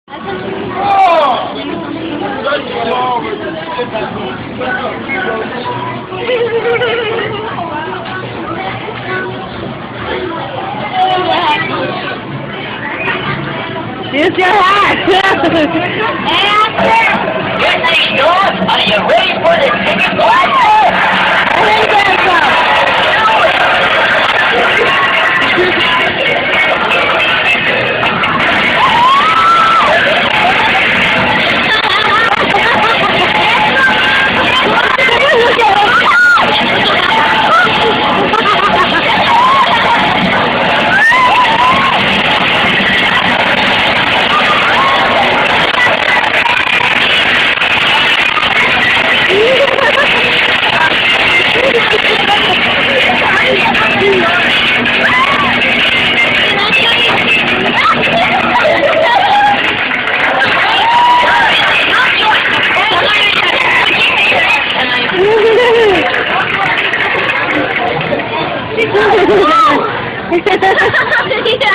Here's your hat. Yes, they do. Are you ready for the ticket blast? Yeah.